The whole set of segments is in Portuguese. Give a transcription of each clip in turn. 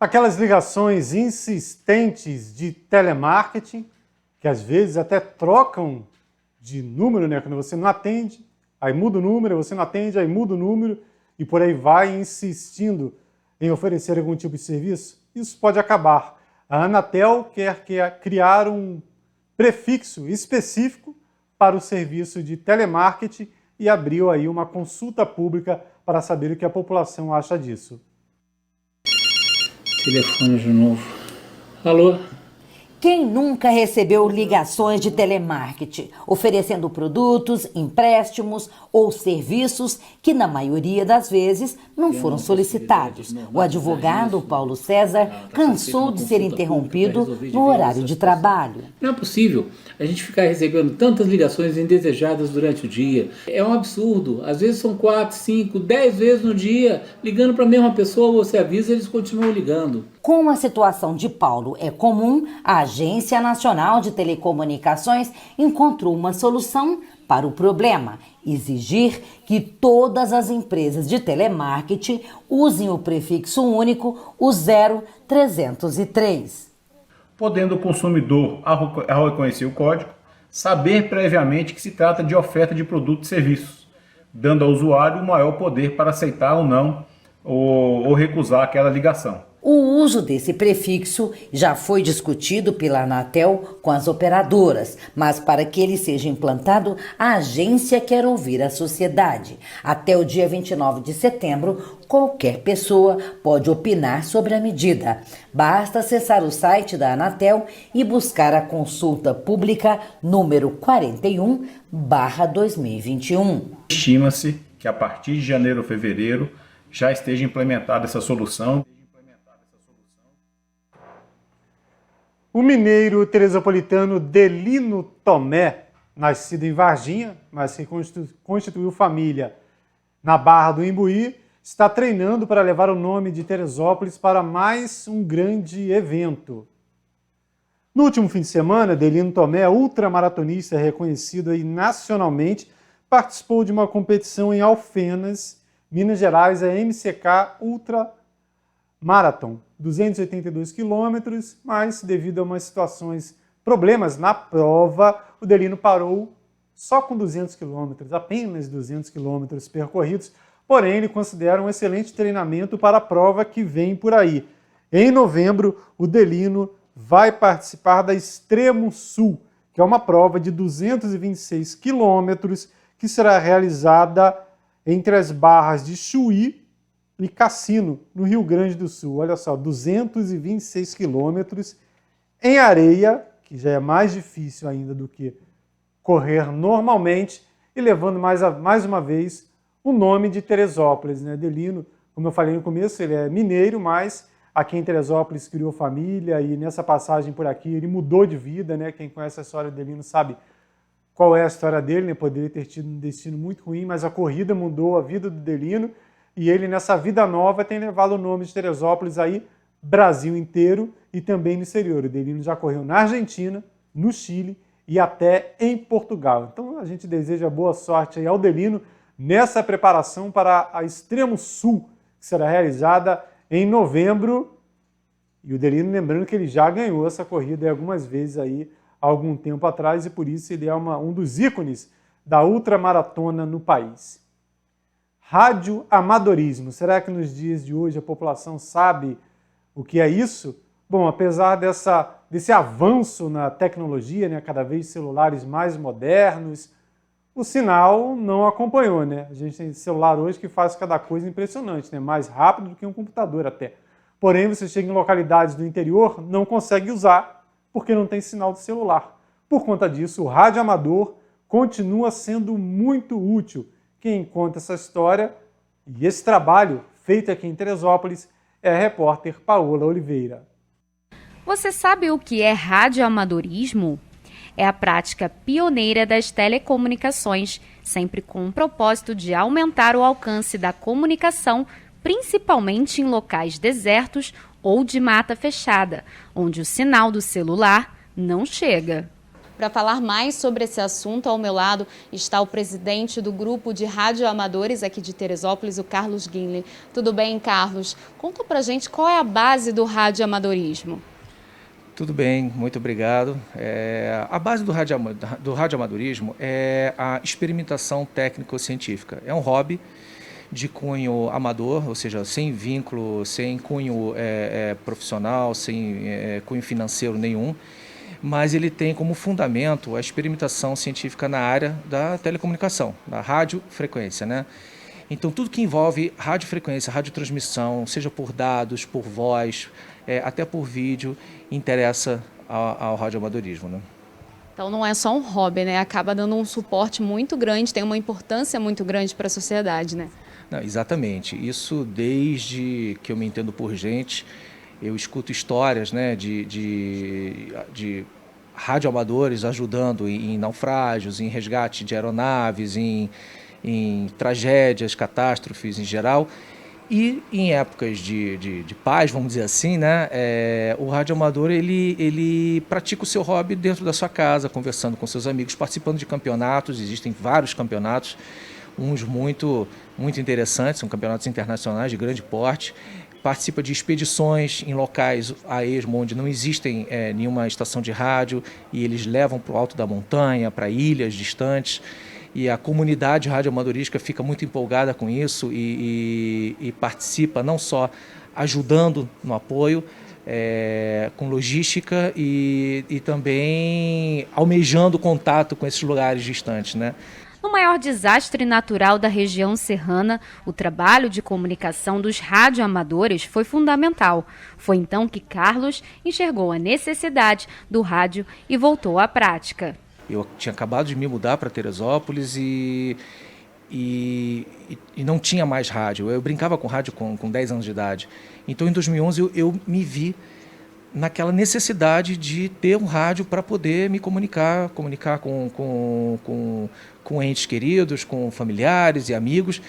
Aquelas ligações insistentes de telemarketing, que às vezes até trocam de número, né? Quando você não atende, aí muda o número, você não atende, aí muda o número, e por aí vai insistindo em oferecer algum tipo de serviço. Isso pode acabar. A Anatel quer criar um prefixo específico para o serviço de telemarketing e abriu aí uma consulta pública para saber o que a população acha disso. Telefone de novo. Alô? Quem nunca recebeu ligações de telemarketing, oferecendo produtos, empréstimos ou serviços que, na maioria das vezes, não foram solicitados? O advogado Paulo César cansou de ser interrompido no horário de trabalho. Não é possível a gente ficar recebendo tantas ligações indesejadas durante o dia. É um absurdo. Às vezes são 4, 5, 10 vezes no dia, ligando para a mesma pessoa, você avisa, eles continuam ligando. Como a situação de Paulo é comum, a Agência Nacional de Telecomunicações encontrou uma solução para o problema: exigir que todas as empresas de telemarketing usem o prefixo único, o 0303. Podendo o consumidor, ao reconhecer o código, saber previamente que se trata de oferta de produtos e serviços, dando ao usuário o maior poder para aceitar ou não ou recusar aquela ligação. O uso desse prefixo já foi discutido pela Anatel com as operadoras, mas para que ele seja implantado, a agência quer ouvir a sociedade. Até o dia 29 de setembro, qualquer pessoa pode opinar sobre a medida. Basta acessar o site da Anatel e buscar a consulta pública número 41/2021. Estima-se que a partir de janeiro ou fevereiro já esteja implementada essa solução. O mineiro teresopolitano Delino Tomé, nascido em Varginha, mas que constituiu família na Barra do Imbuí, está treinando para levar o nome de Teresópolis para mais um grande evento. No último fim de semana, Delino Tomé, ultramaratonista reconhecido aí nacionalmente, participou de uma competição em Alfenas, Minas Gerais, a MCK Ultra Marathon, 282 quilômetros, mas devido a umas situações, problemas na prova, o Delino parou só com 200 quilômetros, apenas 200 quilômetros percorridos, porém ele considera um excelente treinamento para a prova que vem por aí. Em novembro, o Delino vai participar da Extremo Sul, que é uma prova de 226 quilômetros que será realizada entre as barras de Chuí e Cassino, no Rio Grande do Sul. Olha só, 226 quilômetros em areia, que já é mais difícil ainda do que correr normalmente, e levando mais uma vez o nome de Teresópolis, né? Delino, como eu falei no começo, ele é mineiro, mas aqui em Teresópolis criou família e nessa passagem por aqui ele mudou de vida, né? Quem conhece a história do Delino sabe qual é a história dele, né? Poderia ter tido um destino muito ruim, mas a corrida mudou a vida do Delino. E ele, nessa vida nova, tem levado o nome de Teresópolis aí, Brasil inteiro e também no exterior. O Delino já correu na Argentina, no Chile e até em Portugal. Então a gente deseja boa sorte aí ao Delino nessa preparação para a Extremo Sul, que será realizada em novembro. E o Delino, lembrando que ele já ganhou essa corrida algumas vezes aí, há algum tempo atrás, e por isso ele é um dos ícones da ultramaratona no país. Radioamadorismo. Será que nos dias de hoje a população sabe o que é isso? Bom, apesar desse avanço na tecnologia, né, cada vez celulares mais modernos, o sinal não acompanhou, né? A gente tem celular hoje que faz cada coisa impressionante, né? Mais rápido do que um computador até. Porém, você chega em localidades do interior, não consegue usar, porque não tem sinal de celular. Por conta disso, o rádio amador continua sendo muito útil. Quem conta essa história e esse trabalho feito aqui em Teresópolis é a repórter Paola Oliveira. Você sabe o que é radioamadorismo? É a prática pioneira das telecomunicações, sempre com o propósito de aumentar o alcance da comunicação, principalmente em locais desertos ou de mata fechada, onde o sinal do celular não chega. Para falar mais sobre esse assunto, ao meu lado está o presidente do grupo de radioamadores aqui de Teresópolis, o Carlos Guinle. Tudo bem, Carlos? Conta pra gente qual é a base do radioamadorismo. Tudo bem, muito obrigado. A base do radioamadorismo é a experimentação técnico-científica. É um hobby de cunho amador, ou seja, sem vínculo, sem cunho profissional, sem cunho financeiro nenhum, mas ele tem como fundamento a experimentação científica na área da telecomunicação, da radiofrequência, né? Então, tudo que envolve radiofrequência, radiotransmissão, seja por dados, por voz, até por vídeo, interessa ao radioamadorismo, né? Então não é só um hobby, né? Acaba dando um suporte muito grande, tem uma importância muito grande para a sociedade, né? Não, exatamente. Isso desde que eu me entendo por gente, eu escuto histórias, né, de radioamadores ajudando em naufrágios, em resgate de aeronaves, em tragédias, catástrofes em geral. E em épocas de paz, vamos dizer assim, né, o radioamador ele pratica o seu hobby dentro da sua casa, conversando com seus amigos, participando de campeonatos. Existem vários campeonatos, uns muito interessantes, são campeonatos internacionais de grande porte. Participa de expedições em locais a esmo onde não existem nenhuma estação de rádio, e eles levam para o alto da montanha, para ilhas distantes. E a comunidade radioamadorística fica muito empolgada com isso e participa não só ajudando no apoio, com logística e também almejando contato com esses lugares distantes, né? No maior desastre natural da região serrana, o trabalho de comunicação dos radioamadores foi fundamental. Foi então que Carlos enxergou a necessidade do rádio e voltou à prática. Eu tinha acabado de me mudar para Teresópolis e não tinha mais rádio. Eu brincava com rádio com 10 anos de idade. Então, em 2011, eu me vi naquela necessidade de ter um rádio para poder me comunicar com entes queridos, com familiares e amigos.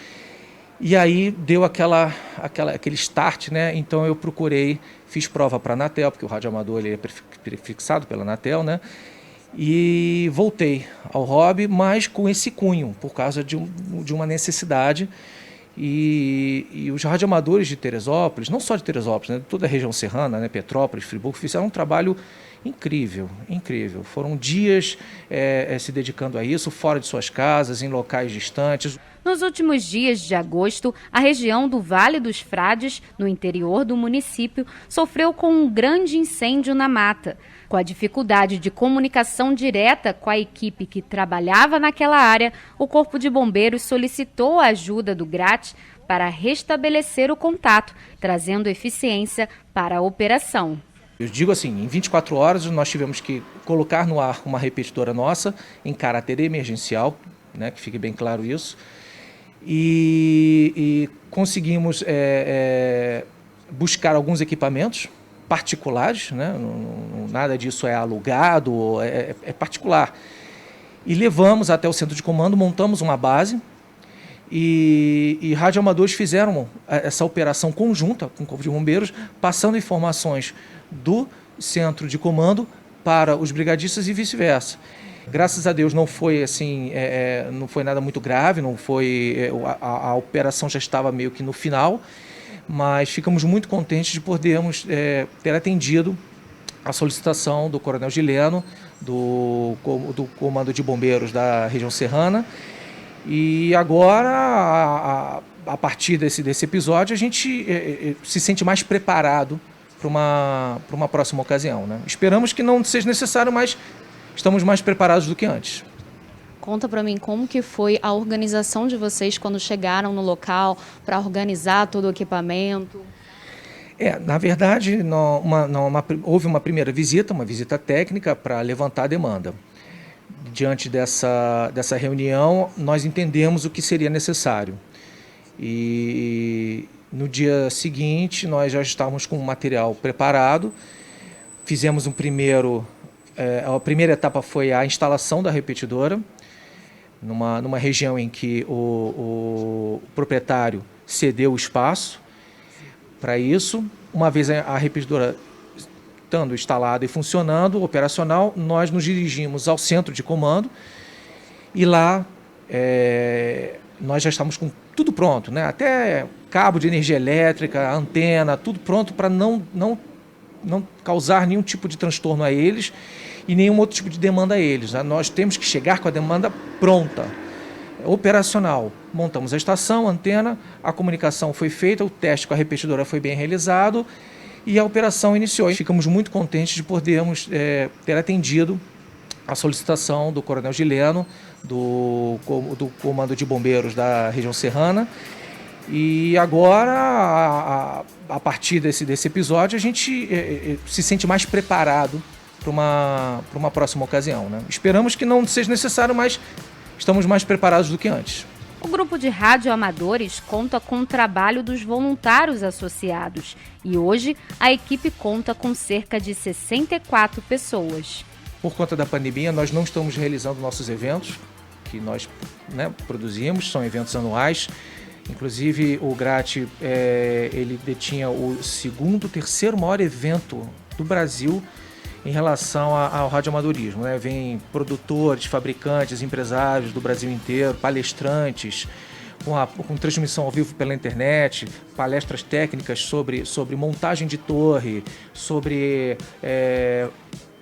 E aí deu aquele start, né? Então eu procurei, fiz prova para a Anatel, porque o radioamador ele é prefixado pela Anatel, né? E voltei ao hobby, mas com esse cunho, por causa de uma necessidade. E os radioamadores de Teresópolis, não só de Teresópolis, né, toda a região serrana, né, Petrópolis, Friburgo, fizeram um trabalho incrível, incrível. Foram dias se dedicando a isso, fora de suas casas, em locais distantes. Nos últimos dias de agosto, a região do Vale dos Frades, no interior do município, sofreu com um grande incêndio na mata. Com a dificuldade de comunicação direta com a equipe que trabalhava naquela área, o Corpo de Bombeiros solicitou a ajuda do GRAT para restabelecer o contato, trazendo eficiência para a operação. Eu digo assim, em 24 horas nós tivemos que colocar no ar uma repetidora nossa em caráter emergencial, né, que fique bem claro isso, e conseguimos buscar alguns equipamentos particulares, né? Nada disso é alugado, é particular. E levamos até o centro de comando, montamos uma base e radioamadores fizeram essa operação conjunta com o Corpo de Bombeiros, passando informações do centro de comando para os brigadistas e vice-versa. Graças a Deus não foi assim, não foi nada muito grave, não foi, a operação já estava meio que no final, mas ficamos muito contentes de podermos ter atendido a solicitação do Coronel Gileno, do Comando de Bombeiros da região serrana. E agora, a partir desse episódio, a gente se sente mais preparado para uma próxima ocasião, né? Esperamos que não seja necessário, mas estamos mais preparados do que antes. Conta para mim como que foi a organização de vocês quando chegaram no local para organizar todo o equipamento. Na verdade, houve uma primeira visita, uma visita técnica para levantar a demanda. Diante dessa reunião, nós entendemos o que seria necessário. E no dia seguinte, nós já estávamos com o material preparado, fizemos a primeira etapa foi a instalação da repetidora, numa região em que o proprietário cedeu o espaço para isso. Uma vez a repetidora estando instalado e funcionando, operacional, nós nos dirigimos ao centro de comando e lá nós já estamos com tudo pronto, né? Até cabo de energia elétrica, antena, tudo pronto para não causar nenhum tipo de transtorno a eles e nenhum outro tipo de demanda a eles. Né? Nós temos que chegar com a demanda pronta, operacional. Montamos a estação, a antena, a comunicação foi feita, o teste com a repetidora foi bem realizado e a operação iniciou. Ficamos muito contentes de podermos ter atendido a solicitação do Coronel Gileno, do Comando de Bombeiros da região serrana. E agora, a partir desse episódio, a gente se sente mais preparado para uma próxima ocasião. Né? Esperamos que não seja necessário, mas estamos mais preparados do que antes. O grupo de radioamadores conta com o trabalho dos voluntários associados e hoje a equipe conta com cerca de 64 pessoas. Por conta da pandemia, nós não estamos realizando nossos eventos, que nós produzimos, são eventos anuais. Inclusive, o GRAT ele detinha o terceiro maior evento do Brasil em relação ao radioamadorismo. Né? Vem produtores, fabricantes, empresários do Brasil inteiro, palestrantes, com transmissão ao vivo pela internet, palestras técnicas sobre montagem de torre, sobre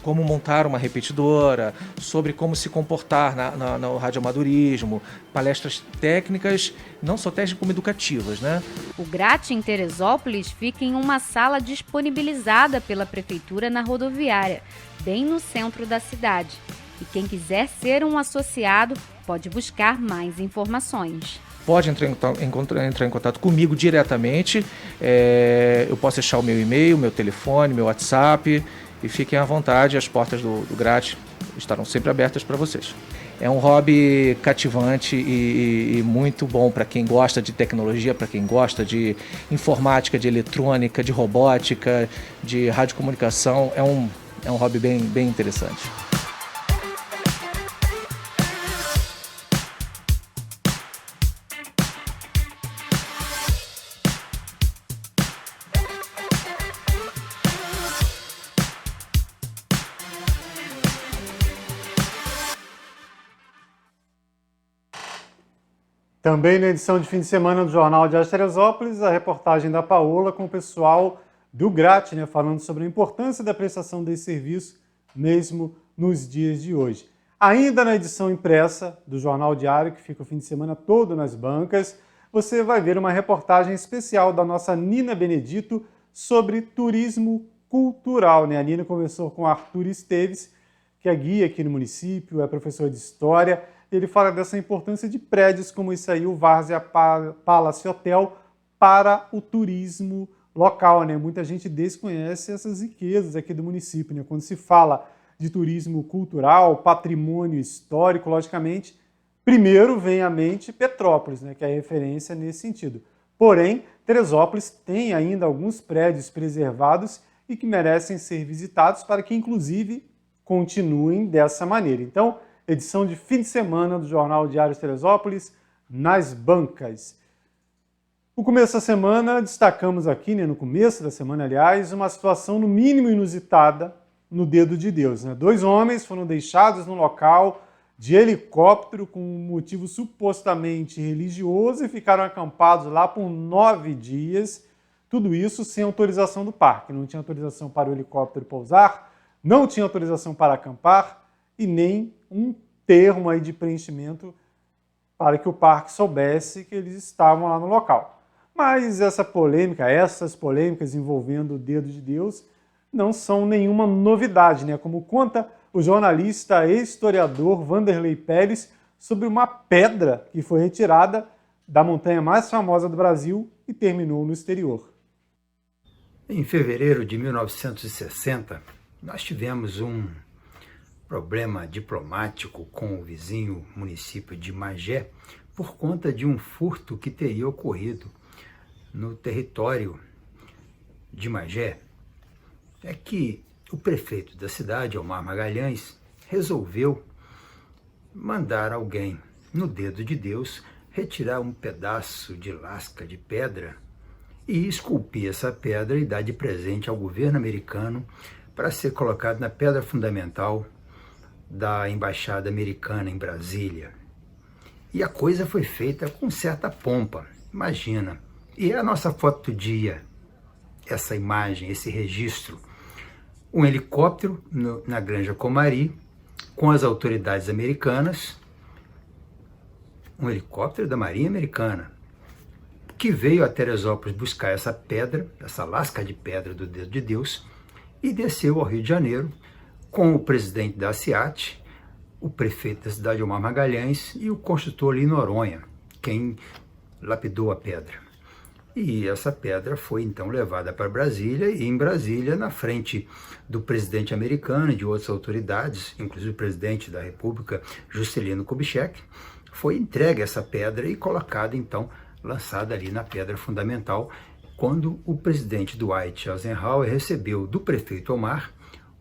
como montar uma repetidora, sobre como se comportar no radioamadorismo, palestras técnicas, não só técnicas como educativas. Né? O GRAT em Teresópolis fica em uma sala disponibilizada pela Prefeitura na rodoviária, bem no centro da cidade. E quem quiser ser um associado pode buscar mais informações. Pode entrar em contato comigo diretamente, eu posso deixar o meu e-mail, meu telefone, meu WhatsApp, e fiquem à vontade, as portas do GRAT estarão sempre abertas para vocês. É um hobby cativante e muito bom para quem gosta de tecnologia, para quem gosta de informática, de eletrônica, de robótica, de radiocomunicação. É um hobby bem interessante. Também na edição de fim de semana do Jornal de Teresópolis, a reportagem da Paola com o pessoal do GRAT, né, falando sobre a importância da prestação desse serviço, mesmo nos dias de hoje. Ainda na edição impressa do Jornal Diário, que fica o fim de semana todo nas bancas, você vai ver uma reportagem especial da nossa Nina Benedito sobre turismo cultural. Né? A Nina conversou com o Arthur Esteves, que é guia aqui no município, é professor de História. Ele fala dessa importância de prédios como esse aí, o Várzea Palace Hotel, para o turismo local. Né? Muita gente desconhece essas riquezas aqui do município. Né? Quando se fala de turismo cultural, patrimônio histórico, logicamente, primeiro vem à mente Petrópolis, né? Que é a referência nesse sentido. Porém, Teresópolis tem ainda alguns prédios preservados e que merecem ser visitados para que, inclusive, continuem dessa maneira. Então, edição de fim de semana do Jornal Diário de Teresópolis, nas bancas. No começo da semana, destacamos aqui, né, no começo da semana, aliás, uma situação no mínimo inusitada no Dedo de Deus. Né? 2 homens foram deixados no local de helicóptero com um motivo supostamente religioso e ficaram acampados lá por 9 dias, tudo isso sem autorização do parque. Não tinha autorização para o helicóptero pousar, não tinha autorização para acampar e nem um termo aí de preenchimento para que o parque soubesse que eles estavam lá no local. Mas essas polêmicas envolvendo o Dedo de Deus não são nenhuma novidade, né? Como conta o jornalista e historiador Vanderlei Pérez sobre uma pedra que foi retirada da montanha mais famosa do Brasil e terminou no exterior. Em fevereiro de 1960, nós tivemos um problema diplomático com o vizinho município de Magé por conta de um furto que teria ocorrido no território de Magé. É que o prefeito da cidade, Omar Magalhães, resolveu mandar alguém no Dedo de Deus retirar um pedaço de lasca de pedra e esculpir essa pedra e dar de presente ao governo americano para ser colocado na pedra fundamental da Embaixada Americana em Brasília. E a coisa foi feita com certa pompa, imagina. E a nossa foto do dia, essa imagem, esse registro, um helicóptero na Granja Comari, com as autoridades americanas, um helicóptero da Marinha Americana, que veio a Teresópolis buscar essa pedra, essa lasca de pedra do Dedo de Deus, e desceu ao Rio de Janeiro com o presidente da SEAT, o prefeito da cidade, Omar Magalhães, e o construtor Lino Noronha, quem lapidou a pedra. E essa pedra foi então levada para Brasília, e em Brasília, na frente do presidente americano e de outras autoridades, inclusive o presidente da República, Juscelino Kubitschek, foi entregue essa pedra e colocada então, lançada ali na pedra fundamental, quando o presidente Dwight Eisenhower recebeu do prefeito Omar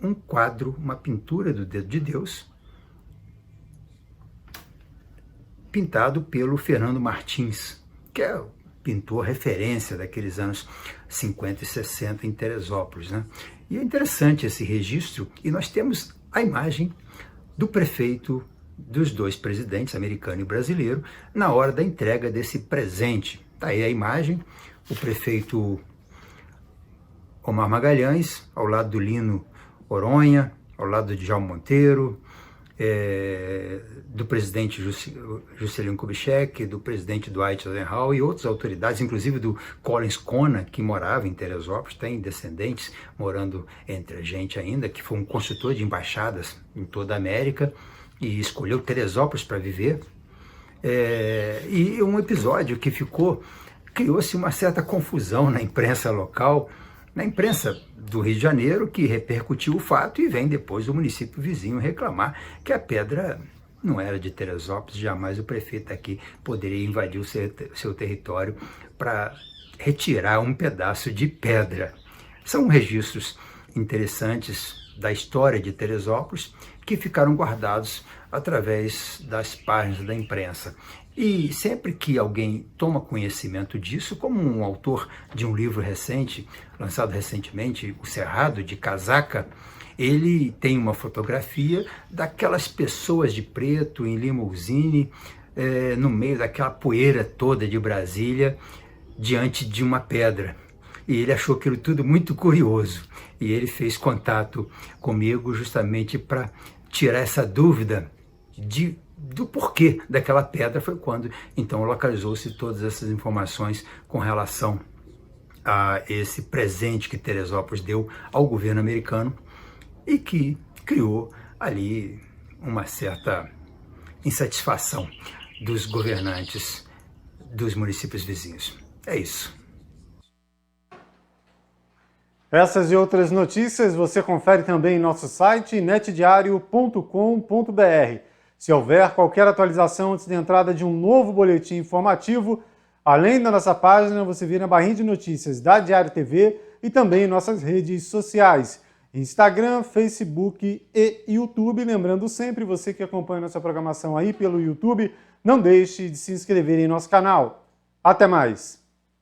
um quadro, uma pintura do Dedo de Deus, pintado pelo Fernando Martins, que é o pintor referência daqueles anos 50 e 60 em Teresópolis, né? E é interessante esse registro, e nós temos a imagem do prefeito, dos dois presidentes, americano e brasileiro, na hora da entrega desse presente. Está aí a imagem, o prefeito Omar Magalhães, ao lado do Lino Noronha, ao lado de Djalma Monteiro, do presidente Juscelino Kubitschek, do presidente Dwight Eisenhower e outras autoridades, inclusive do Collins Kona, que morava em Teresópolis, tem descendentes morando entre a gente ainda, que foi um construtor de embaixadas em toda a América e escolheu Teresópolis para viver. E um episódio que criou-se uma certa confusão na imprensa local, na imprensa do Rio de Janeiro, que repercutiu o fato, e vem depois o município vizinho reclamar que a pedra não era de Teresópolis, jamais o prefeito aqui poderia invadir o seu território para retirar um pedaço de pedra. São registros interessantes da história de Teresópolis que ficaram guardados através das páginas da imprensa. E sempre que alguém toma conhecimento disso, como um autor de um livro recente, lançado recentemente, O Cerrado, de Casaca, ele tem uma fotografia daquelas pessoas de preto em limousine, no meio daquela poeira toda de Brasília, diante de uma pedra. E ele achou aquilo tudo muito curioso. E ele fez contato comigo justamente para tirar essa dúvida do porquê daquela pedra. Foi quando então localizou-se todas essas informações com relação a esse presente que Teresópolis deu ao governo americano e que criou ali uma certa insatisfação dos governantes dos municípios vizinhos. É isso. Essas e outras notícias você confere também em nosso site netdiario.com.br. Se houver qualquer atualização antes da entrada de um novo boletim informativo, além da nossa página, você vê na barrinha de notícias da Diário TV e também em nossas redes sociais, Instagram, Facebook e YouTube. Lembrando sempre, você que acompanha nossa programação aí pelo YouTube, não deixe de se inscrever em nosso canal. Até mais!